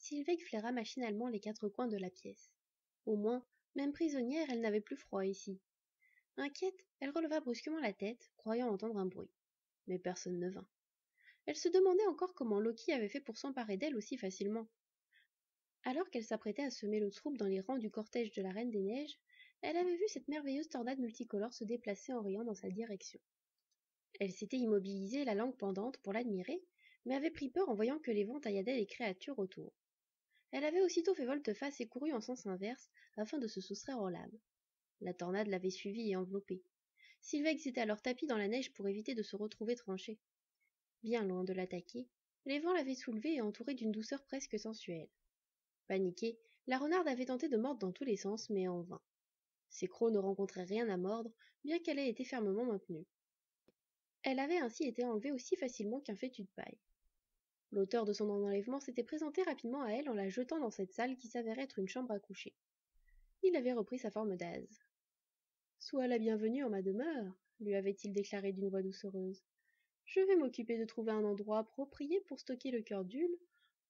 Sylveg flaira machinalement les 4 coins de la pièce. Au moins, même prisonnière, elle n'avait plus froid ici. Inquiète, elle releva brusquement la tête, croyant entendre un bruit. Mais personne ne vint. Elle se demandait encore comment Loki avait fait pour s'emparer d'elle aussi facilement. Alors qu'elle s'apprêtait à semer le trouble dans les rangs du cortège de la Reine des Neiges, elle avait vu cette merveilleuse tornade multicolore se déplacer en riant dans sa direction. Elle s'était immobilisée, la langue pendante, pour l'admirer, mais avait pris peur en voyant que les vents tailladaient les créatures autour. Elle avait aussitôt fait volte-face et couru en sens inverse, afin de se soustraire aux lames. La tornade l'avait suivie et enveloppée. Sylveg s'était alors tapis dans la neige pour éviter de se retrouver tranché. Bien loin de l'attaquer, les vents l'avaient soulevée et entourée d'une douceur presque sensuelle. Paniquée, la renarde avait tenté de mordre dans tous les sens, mais en vain. Ses crocs ne rencontraient rien à mordre, bien qu'elle ait été fermement maintenue. Elle avait ainsi été enlevée aussi facilement qu'un fétu de paille. L'auteur de son enlèvement s'était présenté rapidement à elle en la jetant dans cette salle qui s'avérait être une chambre à coucher. Il avait repris sa forme d'ase. « Sois la bienvenue en ma demeure, » lui avait-il déclaré d'une voix doucereuse. « Je vais m'occuper de trouver un endroit approprié pour stocker le cœur d'Ule,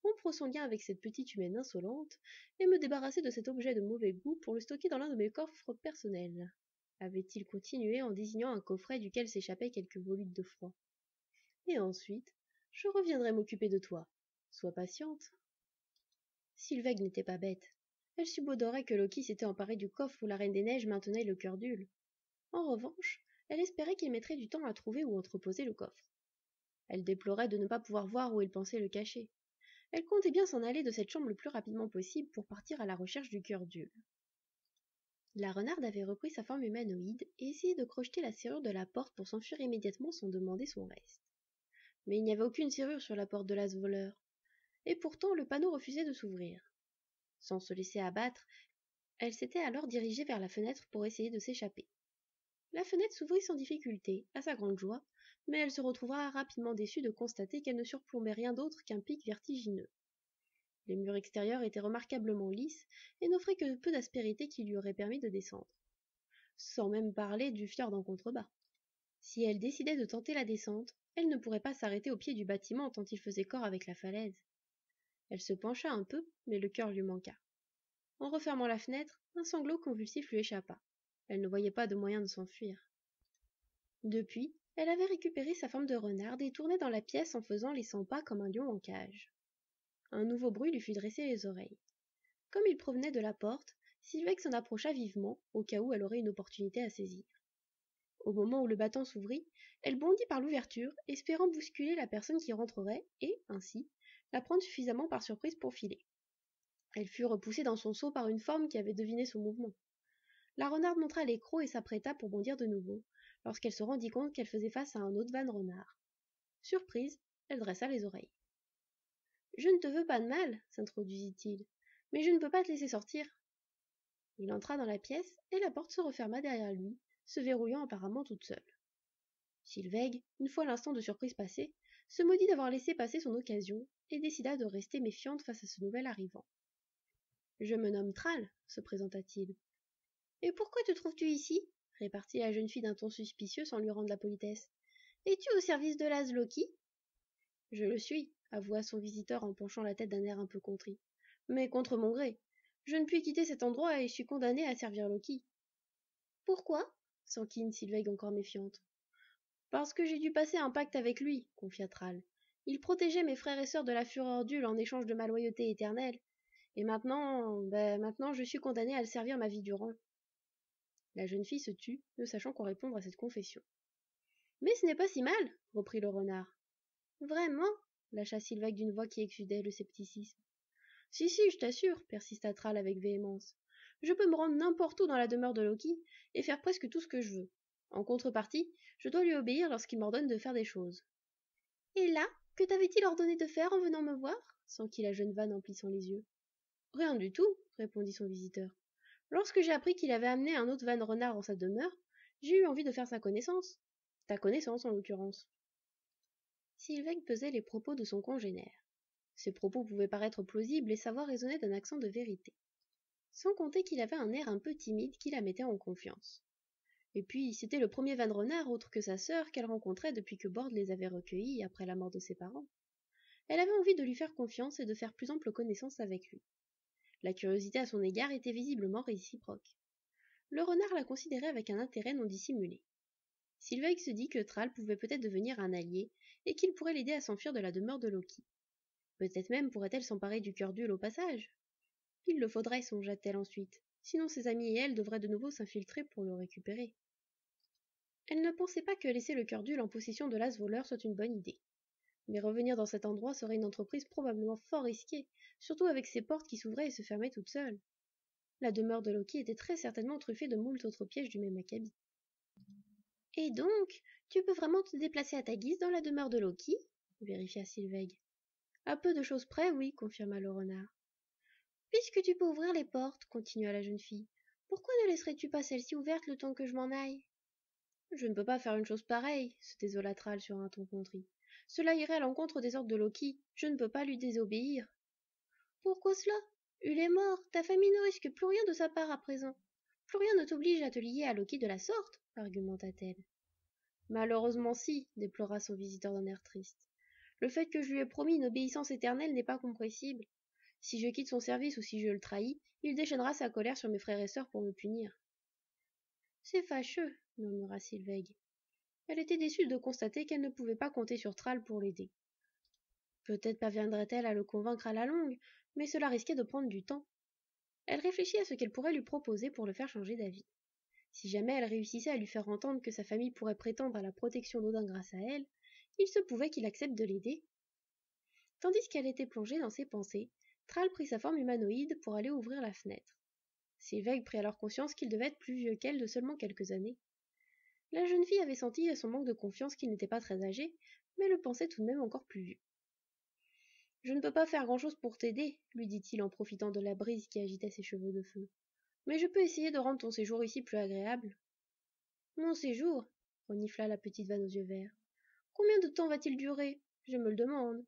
rompre son lien avec cette petite humaine insolente, et me débarrasser de cet objet de mauvais goût pour le stocker dans l'un de mes coffres personnels. » avait-il continué en désignant un coffret duquel s'échappaient quelques volutes de froid. « Et ensuite, je reviendrai m'occuper de toi. Sois patiente. » Sylveg n'était pas bête. Elle subodorait que Loki s'était emparé du coffre où la Reine des Neiges maintenait le cœur d'Ule. En revanche, elle espérait qu'il mettrait du temps à trouver où entreposer le coffre. Elle déplorait de ne pas pouvoir voir où il pensait le cacher. Elle comptait bien s'en aller de cette chambre le plus rapidement possible pour partir à la recherche du cœur d'Ule. La renarde avait repris sa forme humanoïde et essayait de crocheter la serrure de la porte pour s'enfuir immédiatement sans demander son reste. Mais il n'y avait aucune serrure sur la porte de l'as voleur, et pourtant le panneau refusait de s'ouvrir. Sans se laisser abattre, elle s'était alors dirigée vers la fenêtre pour essayer de s'échapper. La fenêtre s'ouvrit sans difficulté, à sa grande joie, mais elle se retrouva rapidement déçue de constater qu'elle ne surplombait rien d'autre qu'un pic vertigineux. Les murs extérieurs étaient remarquablement lisses et n'offraient que peu d'aspérité qui lui aurait permis de descendre. Sans même parler du fjord en contrebas. Si elle décidait de tenter la descente, elle ne pourrait pas s'arrêter au pied du bâtiment tant il faisait corps avec la falaise. Elle se pencha un peu, mais le cœur lui manqua. En refermant la fenêtre, un sanglot convulsif lui échappa. Elle ne voyait pas de moyen de s'enfuir. Depuis, elle avait récupéré sa forme de renarde et tournait dans la pièce en faisant les 100 pas comme un lion en cage. Un nouveau bruit lui fit dresser les oreilles. Comme il provenait de la porte, Sylveg s'en approcha vivement, au cas où elle aurait une opportunité à saisir. Au moment où le battant s'ouvrit, elle bondit par l'ouverture, espérant bousculer la personne qui rentrerait et, ainsi, la prendre suffisamment par surprise pour filer. Elle fut repoussée dans son saut par une forme qui avait deviné son mouvement. La renarde montra les crocs et s'apprêta pour bondir de nouveau, lorsqu'elle se rendit compte qu'elle faisait face à un autre van renard. Surprise, elle dressa les oreilles. « Je ne te veux pas de mal, » s'introduisit-il, « mais je ne peux pas te laisser sortir. » Il entra dans la pièce et la porte se referma derrière lui, se verrouillant apparemment toute seule. Sylveg, une fois l'instant de surprise passé, se maudit d'avoir laissé passer son occasion et décida de rester méfiante face à ce nouvel arrivant. « Je me nomme Thrall, » se présenta-t-il. « Et pourquoi te trouves-tu ici » répartit la jeune fille d'un ton suspicieux sans lui rendre la politesse. « Es-tu au service de l'as Loki ?»« Je le suis, » avoua son visiteur en penchant la tête d'un air un peu contrit. « Mais contre mon gré. Je ne puis quitter cet endroit et je suis condamnée à servir Loki. »« Pourquoi » s'enquine Sylveg encore méfiante. « Parce que j'ai dû passer un pacte avec lui, » confia Thrall. « Il protégeait mes frères et sœurs de la fureur d'Ule en échange de ma loyauté éternelle. Et maintenant je suis condamnée à le servir ma vie durant. » La jeune fille se tut, ne sachant quoi répondre à cette confession. « Mais ce n'est pas si mal, » reprit le renard. « Vraiment » lâcha Sylveg d'une voix qui exsudait le scepticisme. « Si, je t'assure, » persista Thrall avec véhémence. « Je peux me rendre n'importe où dans la demeure de Loki et faire presque tout ce que je veux. En contrepartie, je dois lui obéir lorsqu'il m'ordonne de faire des choses. »« Et là, que t'avait-il ordonné de faire en venant me voir ?» s'enquit la jeune vanne en plissant les yeux. « Rien du tout, » répondit son visiteur. « Lorsque j'ai appris qu'il avait amené un autre van renard en sa demeure, j'ai eu envie de faire sa connaissance. Ta connaissance, en l'occurrence. » Sylveg pesait les propos de son congénère. Ces propos pouvaient paraître plausibles et savoir résonner d'un accent de vérité. Sans compter qu'il avait un air un peu timide qui la mettait en confiance. Et puis, c'était le premier van renard autre que sa sœur qu'elle rencontrait depuis que Bord les avait recueillis après la mort de ses parents. Elle avait envie de lui faire confiance et de faire plus ample connaissance avec lui. La curiosité à son égard était visiblement réciproque. Le renard la considérait avec un intérêt non dissimulé. Sylvain se dit que Thrall pouvait peut-être devenir un allié et qu'il pourrait l'aider à s'enfuir de la demeure de Loki. Peut-être même pourrait-elle s'emparer du cœur d'Ule au passage. Il le faudrait, songea-t-elle ensuite, sinon ses amis et elle devraient de nouveau s'infiltrer pour le récupérer. Elle ne pensait pas que laisser le cœur d'Ule en possession de l'as voleur soit une bonne idée. Mais revenir dans cet endroit serait une entreprise probablement fort risquée, surtout avec ses portes qui s'ouvraient et se fermaient toutes seules. La demeure de Loki était très certainement truffée de moult autres pièges du même acabit. Et donc, tu peux vraiment te déplacer à ta guise dans la demeure de Loki vérifia Sylvaig. À peu de choses près, oui, confirma le renard. Puisque tu peux ouvrir les portes, continua la jeune fille, pourquoi ne laisserais-tu pas celle-ci ouverte le temps que je m'en aille? Je ne peux pas faire une chose pareille, se désola Thrall sur un ton contrit. Cela irait à l'encontre des ordres de Loki, je ne peux pas lui désobéir. Pourquoi cela? Ule est mort, ta famille ne risque plus rien de sa part à présent. Plus rien ne t'oblige à te lier à Loki de la sorte, argumenta-t-elle. Malheureusement si, déplora son visiteur d'un air triste. Le fait que je lui ai promis une obéissance éternelle n'est pas compressible. Si je quitte son service ou si je le trahis, il déchaînera sa colère sur mes frères et sœurs pour me punir. C'est fâcheux, murmura Sylvaig. Elle était déçue de constater qu'elle ne pouvait pas compter sur Thrall pour l'aider. Peut-être parviendrait-elle à le convaincre à la longue, mais cela risquait de prendre du temps. Elle réfléchit à ce qu'elle pourrait lui proposer pour le faire changer d'avis. Si jamais elle réussissait à lui faire entendre que sa famille pourrait prétendre à la protection d'Odin grâce à elle, il se pouvait qu'il accepte de l'aider. Tandis qu'elle était plongée dans ses pensées, Thrall prit sa forme humanoïde pour aller ouvrir la fenêtre. Sylvaig prit alors conscience qu'il devait être plus vieux qu'elle de seulement quelques années. La jeune fille avait senti à son manque de confiance qu'il n'était pas très âgé, mais le pensait tout de même encore plus vieux. Je ne peux pas faire grand-chose pour t'aider, lui dit-il en profitant de la brise qui agitait ses cheveux de feu. Mais je peux essayer de rendre ton séjour ici plus agréable. Mon séjour, renifla la petite vanne aux yeux verts. Combien de temps va-t-il durer? Je me le demande.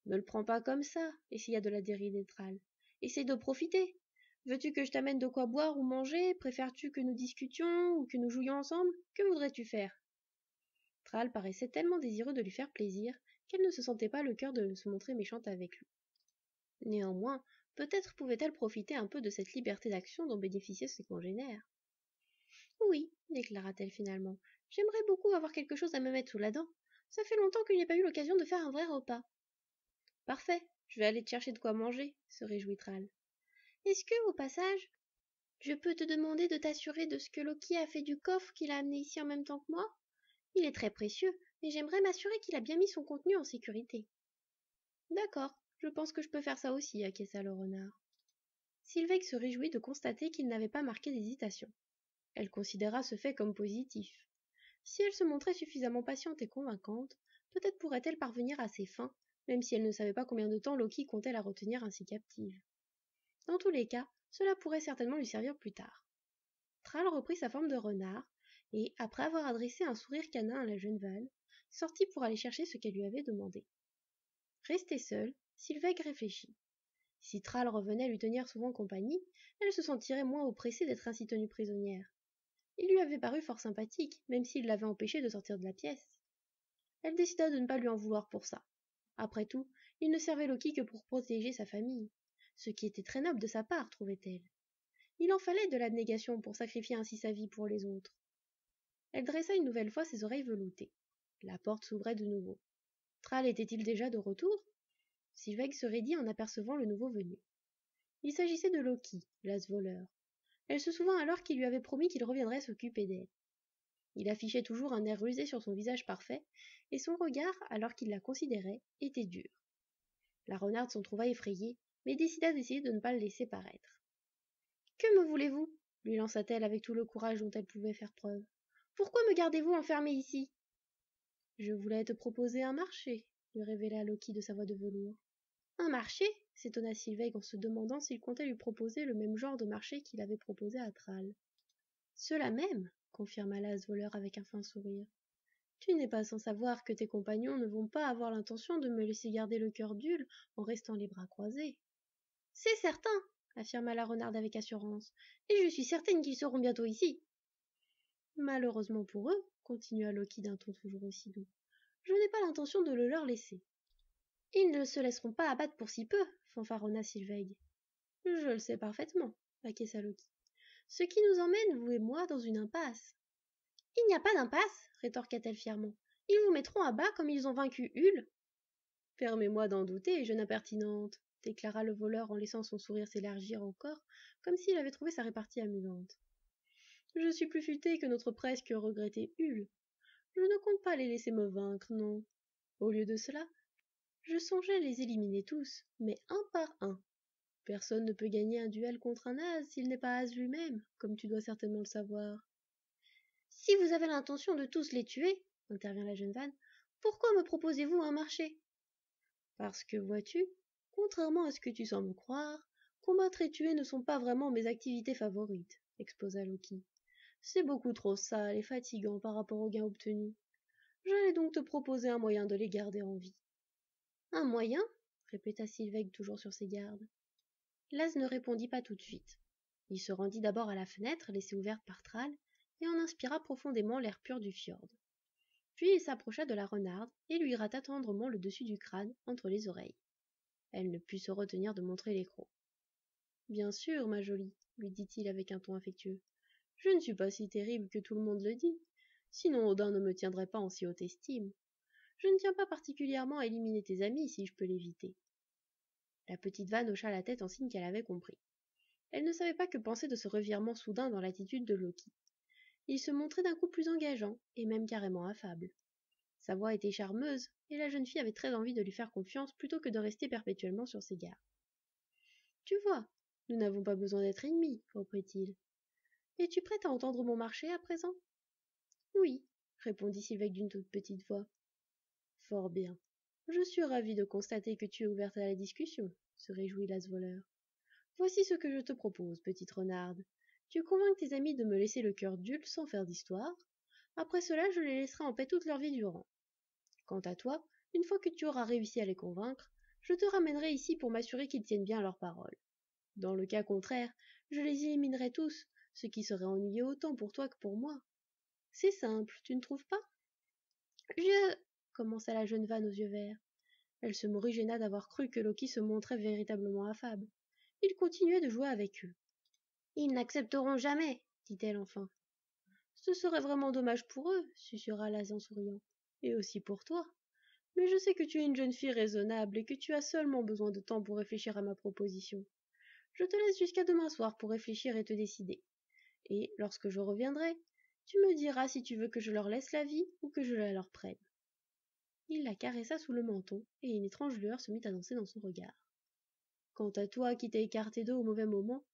Ne le prends pas comme ça, essaya de la dérider Thrall. Essaye de profiter. Veux-tu que je t'amène de quoi boire ou manger? Préfères-tu que nous discutions ou que nous jouions ensemble? Que voudrais-tu faire? Thrall paraissait tellement désireux de lui faire plaisir qu'elle ne se sentait pas le cœur de se montrer méchante avec lui. Néanmoins, peut-être pouvait-elle profiter un peu de cette liberté d'action dont bénéficiaient ses congénères. Oui, déclara-t-elle finalement, j'aimerais beaucoup avoir quelque chose à me mettre sous la dent. Ça fait longtemps que je n'ai pas eu l'occasion de faire un vrai repas. Parfait, je vais aller te chercher de quoi manger, se réjouit Thrall. Est-ce que, au passage, je peux te demander de t'assurer de ce que Loki a fait du coffre qu'il a amené ici en même temps que moi? Il est très précieux, et j'aimerais m'assurer qu'il a bien mis son contenu en sécurité. D'accord, je pense que je peux faire ça aussi, acquiesça le renard. Sylvaig se réjouit de constater qu'il n'avait pas marqué d'hésitation. Elle considéra ce fait comme positif. Si elle se montrait suffisamment patiente et convaincante, peut-être pourrait-elle parvenir à ses fins, même si elle ne savait pas combien de temps Loki comptait la retenir ainsi captive. Dans tous les cas, cela pourrait certainement lui servir plus tard. Thrall reprit sa forme de renard, et, après avoir adressé un sourire canin à la jeune Val, sortit pour aller chercher ce qu'elle lui avait demandé. Restée seule, Sylvaig réfléchit. Si Thrall revenait lui tenir souvent compagnie, elle se sentirait moins oppressée d'être ainsi tenue prisonnière. Il lui avait paru fort sympathique, même s'il l'avait empêchée de sortir de la pièce. Elle décida de ne pas lui en vouloir pour ça. Après tout, il ne servait Loki que pour protéger sa famille, ce qui était très noble de sa part, trouvait-elle. Il en fallait de l'abnégation pour sacrifier ainsi sa vie pour les autres. Elle dressa une nouvelle fois ses oreilles veloutées. La porte s'ouvrait de nouveau. Thrall était-il déjà de retour? Sylvaig se raidit en apercevant le nouveau venu. Il s'agissait de Loki, l'as voleur. Elle se souvint alors qu'il lui avait promis qu'il reviendrait s'occuper d'elle. Il affichait toujours un air rusé sur son visage parfait, et son regard, alors qu'il la considérait, était dur. La renarde s'en trouva effrayée, mais décida d'essayer de ne pas le laisser paraître. « Que me voulez-vous » lui lança-t-elle avec tout le courage dont elle pouvait faire preuve. « Pourquoi me gardez-vous enfermée ici ?»« Je voulais te proposer un marché, » lui révéla Loki de sa voix de velours. « Un marché ?» s'étonna Sylvaig en se demandant s'il comptait lui proposer le même genre de marché qu'il avait proposé à Thrall. « Cela même, » confirma l'as voleur avec un fin sourire. « Tu n'es pas sans savoir que tes compagnons ne vont pas avoir l'intention de me laisser garder le cœur d'Ule en restant les bras croisés. »« C'est certain, » affirma la renarde avec assurance, « et je suis certaine qu'ils seront bientôt ici. »« Malheureusement pour eux, continua Loki d'un ton toujours aussi doux, je n'ai pas l'intention de le leur laisser. » Ils ne se laisseront pas abattre pour si peu, fanfaronna Sylvaig. Je le sais parfaitement, acquiesça Loki. Ce qui nous emmène, vous et moi, dans une impasse. Il n'y a pas d'impasse, rétorqua-t-elle fièrement. Ils vous mettront à bas comme ils ont vaincu Hul. Permets-moi d'en douter, jeune impertinente, déclara le voleur en laissant son sourire s'élargir encore, comme s'il avait trouvé sa répartie amusante. Je suis plus futé que notre presque regretté Hul. Je ne compte pas les laisser me vaincre, non. Au lieu de cela, je songeais les éliminer tous, mais un par un. Personne ne peut gagner un duel contre un as s'il n'est pas as lui-même, comme tu dois certainement le savoir. Si vous avez l'intention de tous les tuer, intervint la jeune Vanne, pourquoi me proposez-vous un marché? Parce que, vois-tu, contrairement à ce que tu sembles croire, combattre et tuer ne sont pas vraiment mes activités favorites, exposa Loki. C'est beaucoup trop sale et fatigant par rapport aux gains obtenus. J'allais donc te proposer un moyen de les garder en vie. Un moyen? Répéta Sylvaig toujours sur ses gardes. Laz ne répondit pas tout de suite. Il se rendit d'abord à la fenêtre laissée ouverte par Thrall et en inspira profondément l'air pur du fjord. Puis il s'approcha de la renarde et lui gratta tendrement le dessus du crâne entre les oreilles. Elle ne put se retenir de montrer les crocs. Bien sûr, ma jolie, lui dit-il avec un ton affectueux. Je ne suis pas si terrible que tout le monde le dit. Sinon Odin ne me tiendrait pas en si haute estime. Je ne tiens pas particulièrement à éliminer tes amis si je peux l'éviter. La petite Vanne hocha la tête en signe qu'elle avait compris. Elle ne savait pas que penser de ce revirement soudain dans l'attitude de Loki. Il se montrait d'un coup plus engageant, et même carrément affable. Sa voix était charmeuse, et la jeune fille avait très envie de lui faire confiance plutôt que de rester perpétuellement sur ses gardes. Tu vois, nous n'avons pas besoin d'être ennemis, reprit-il. Es-tu prête à entendre mon marché à présent? Oui, répondit Sylvain d'une toute petite voix. Fort bien. Je suis ravi de constater que tu es ouverte à la discussion, se réjouit l'asvoleur. Voici ce que je te propose, petite renarde. Tu convaincs tes amis de me laisser le cœur d'Hul sans faire d'histoire. Après cela, je les laisserai en paix toute leur vie durant. Quant à toi, une fois que tu auras réussi à les convaincre, je te ramènerai ici pour m'assurer qu'ils tiennent bien leurs paroles. Dans le cas contraire, je les éliminerai tous, ce qui serait ennuyeux autant pour toi que pour moi. C'est simple, tu ne trouves pas? Je... commença la jeune Vanne aux yeux verts. Elle se morigéna d'avoir cru que Loki se montrait véritablement affable. Il continuait de jouer avec eux. Ils n'accepteront jamais, dit-elle enfin. Ce serait vraiment dommage pour eux, susurra Laz en souriant. Et aussi pour toi. Mais je sais que tu es une jeune fille raisonnable et que tu as seulement besoin de temps pour réfléchir à ma proposition. Je te laisse jusqu'à demain soir pour réfléchir et te décider. Et, lorsque je reviendrai, tu me diras si tu veux que je leur laisse la vie ou que je la leur prenne. Il la caressa sous le menton, et une étrange lueur se mit à danser dans son regard. Quant à toi qui t'es écarté d'eux au mauvais moment,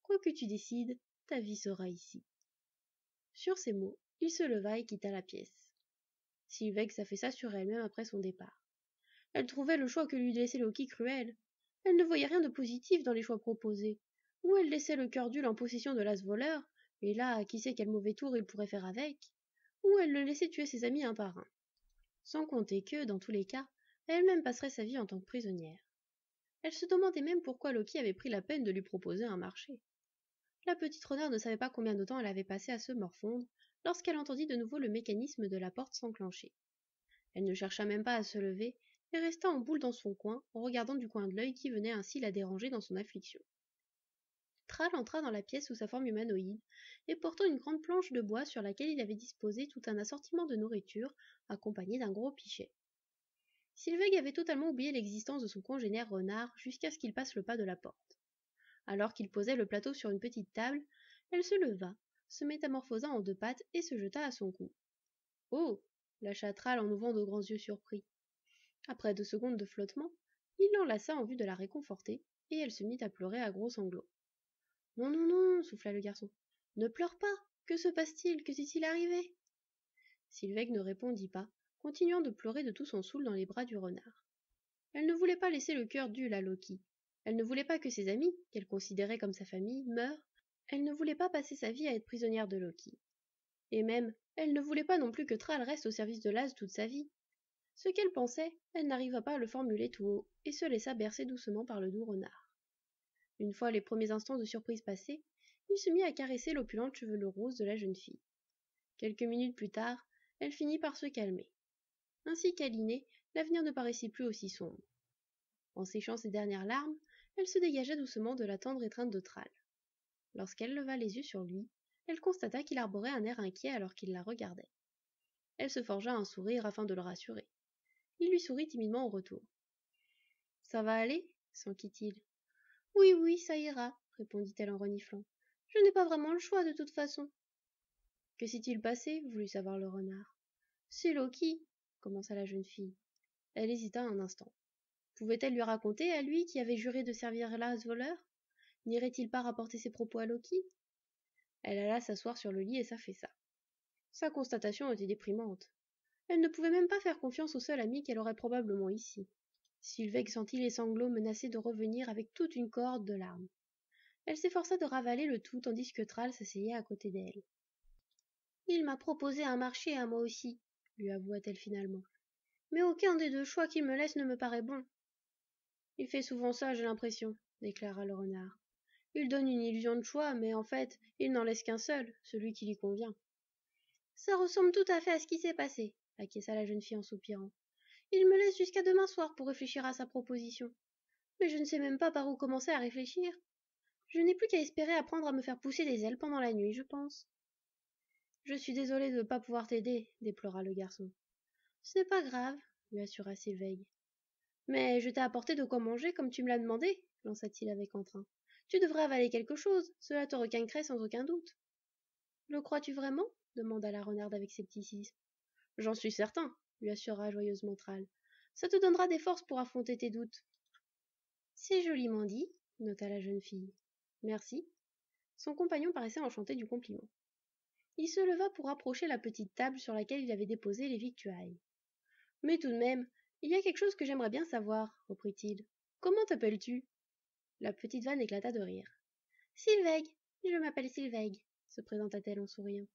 quoi que tu décides, ta vie sera ici. Sur ces mots, il se leva et quitta la pièce. Sylvaig s'affaissa sur elle-même après son départ. Elle trouvait le choix que lui laissait Loki cruel. Elle ne voyait rien de positif dans les choix proposés. Ou elle laissait le cœur d'Hul en possession de l'as voleur, et là, qui sait quel mauvais tour il pourrait faire avec, ou elle le laissait tuer ses amis un par un. Sans compter que, dans tous les cas, elle-même passerait sa vie en tant que prisonnière. Elle se demandait même pourquoi Loki avait pris la peine de lui proposer un marché. La petite renarde ne savait pas combien de temps elle avait passé à se morfondre lorsqu'elle entendit de nouveau le mécanisme de la porte s'enclencher. Elle ne chercha même pas à se lever et resta en boule dans son coin en regardant du coin de l'œil qui venait ainsi la déranger dans son affliction. Thrall entra dans la pièce sous sa forme humanoïde et portant une grande planche de bois sur laquelle il avait disposé tout un assortiment de nourriture accompagné d'un gros pichet. Sylvaig avait totalement oublié l'existence de son congénère renard jusqu'à ce qu'il passe le pas de la porte. Alors qu'il posait le plateau sur une petite table, elle se leva, se métamorphosa en deux pattes et se jeta à son cou. Oh lâcha Thrall en ouvrant de grands yeux surpris. Après 2 secondes de flottement, il l'enlaça en vue de la réconforter, et elle se mit à pleurer à gros sanglots. Non, non, non, souffla le garçon. Ne pleure pas. Que se passe-t-il? Que t'est-il arrivé? Sylvaig ne répondit pas, continuant de pleurer de tout son soul dans les bras du renard. Elle ne voulait pas laisser le cœur d'Hul à Loki. Elle ne voulait pas que ses amis, qu'elle considérait comme sa famille, meurent. Elle ne voulait pas passer sa vie à être prisonnière de Loki. Et même, elle ne voulait pas non plus que Thrall reste au service de Laz toute sa vie. Ce qu'elle pensait, elle n'arriva pas à le formuler tout haut, et se laissa bercer doucement par le doux renard. Une fois les premiers instants de surprise passés, il se mit à caresser l'opulente chevelure rose de la jeune fille. Quelques minutes plus tard, elle finit par se calmer. Ainsi câlinée, l'avenir ne paraissait plus aussi sombre. En séchant ses dernières larmes, elle se dégagea doucement de la tendre étreinte de Thrall. Lorsqu'elle leva les yeux sur lui, elle constata qu'il arborait un air inquiet alors qu'il la regardait. Elle se forgea un sourire afin de le rassurer. Il lui sourit timidement au retour. « Ça va aller » s'enquit-il. « Oui, oui, ça ira, » répondit-elle en reniflant. « Je n'ai pas vraiment le choix de toute façon. »« Que s'est-il passé » voulut savoir le renard. « C'est Loki, » commença la jeune fille. Elle hésita un instant. Pouvait-elle lui raconter, à lui qui avait juré de servir l'as voleur? N'irait-il pas rapporter ses propos à Loki? Elle alla s'asseoir sur le lit et s'affaissa. Sa constatation était déprimante. Elle ne pouvait même pas faire confiance au seul ami qu'elle aurait probablement ici. Sylveg sentit les sanglots menacer de revenir avec toute une corde de larmes. Elle s'efforça de ravaler le tout tandis que Thrall s'asseyait à côté d'elle. « Il m'a proposé un marché à moi aussi, » lui avoua-t-elle finalement. « Mais aucun des deux choix qu'il me laisse ne me paraît bon. »« Il fait souvent ça, j'ai l'impression, » déclara le renard. « Il donne une illusion de choix, mais en fait, il n'en laisse qu'un seul, celui qui lui convient. »« Ça ressemble tout à fait à ce qui s'est passé, » acquiesça la jeune fille en soupirant. « Il me laisse jusqu'à demain soir pour réfléchir à sa proposition. Mais je ne sais même pas par où commencer à réfléchir. Je n'ai plus qu'à espérer apprendre à me faire pousser des ailes pendant la nuit, je pense. »« Je suis désolée de ne pas pouvoir t'aider, » déplora le garçon. « Ce n'est pas grave, » lui assura Sylveg. « Mais je t'ai apporté de quoi manger comme tu me l'as demandé, » lança-t-il avec entrain. « Tu devrais avaler quelque chose, cela te requinquerait sans aucun doute. »« Le crois-tu vraiment » demanda la renarde avec scepticisme. « J'en suis certain, » lui assura joyeusement Thrall. « Ça te donnera des forces pour affronter tes doutes. »« C'est joliment dit, » nota la jeune fille. « Merci. » Son compagnon paraissait enchanté du compliment. Il se leva pour approcher la petite table sur laquelle il avait déposé les victuailles. « Mais tout de même, il y a quelque chose que j'aimerais bien savoir, » reprit-il. « Comment t'appelles-tu » La petite vanne éclata de rire. « Sylveg, je m'appelle Sylveg, » se présenta-t-elle en souriant.